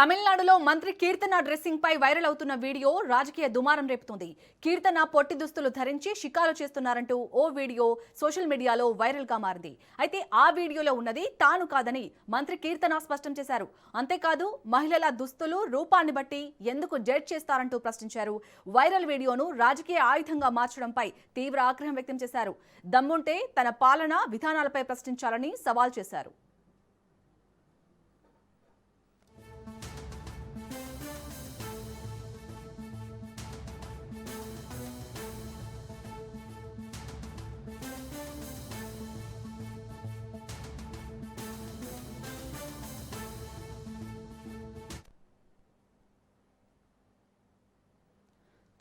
తమిళనాడులో మంత్రి కీర్తన డ్రెస్సింగ్ పై వైరల్ అవుతున్న వీడియో రాజకీయ దుమారం రేపుతోంది. కీర్తన పొట్టి దుస్తులు ధరించి షికారు చేస్తున్నారంటూ ఓ వీడియో సోషల్ మీడియాలో వైరల్ గా మారింది. అయితే ఆ వీడియోలో ఉన్నది తాను కాదని మంత్రి కీర్తన స్పష్టం చేశారు. అంతేకాదు మహిళల దుస్తులు రూపాన్ని బట్టి ఎందుకు జడ్జ్ చేస్తారంటూ ప్రశ్నించారు. వైరల్ వీడియోను రాజకీయ ఆయుధంగా మార్చడంపై తీవ్ర ఆగ్రహం వ్యక్తం చేశారు. దమ్ముంటే తన పాలన విధానాలపై ప్రశ్నించాలని సవాల్ చేశారు.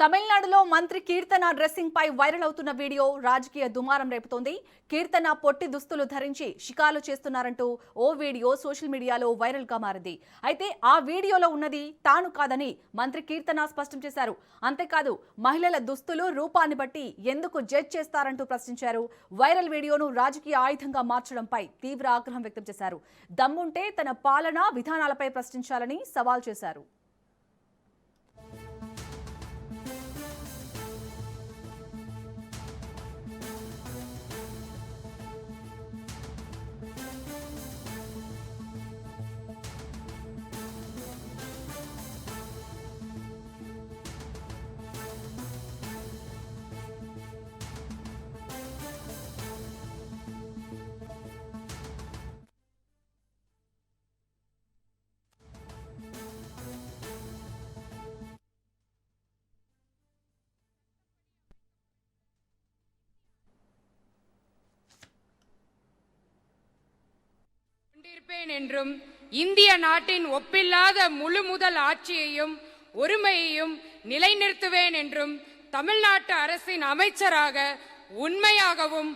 తమిళనాడులో మంత్రి కీర్తన డ్రెస్సింగ్ పై వైరల్ అవుతున్న వీడియో రాజకీయ దుమారం రేపుతోంది. కీర్తన పొట్టి దుస్తులు ధరించి షికారు చేస్తున్నారంటూ ఓ వీడియో సోషల్ మీడియాలో వైరల్ గా మారింది. అయితే ఆ వీడియోలో ఉన్నది తాను కాదని మంత్రి కీర్తన స్పష్టం చేశారు. అంతేకాదు మహిళల దుస్తులు రూపాన్ని బట్టి ఎందుకు జడ్జ్ చేస్తారంటూ ప్రశ్నించారు. వైరల్ వీడియోను రాజకీయ ఆయుధంగా మార్చడంపై తీవ్ర ఆగ్రహం వ్యక్తం చేశారు. దమ్ముంటే తన పాలన విధానాలపై ప్రశ్నించాలని సవాల్ చేశారు. என்றும் இந்திய நாட்டின் ஒப்பில்லாத முழு முதல் ஆட்சியையும் ஒருமையையும் நிலைநிறுத்துவேன் என்றும் தமிழ்நாட்டு அரசின் அமைச்சராக உண்மையாகவும்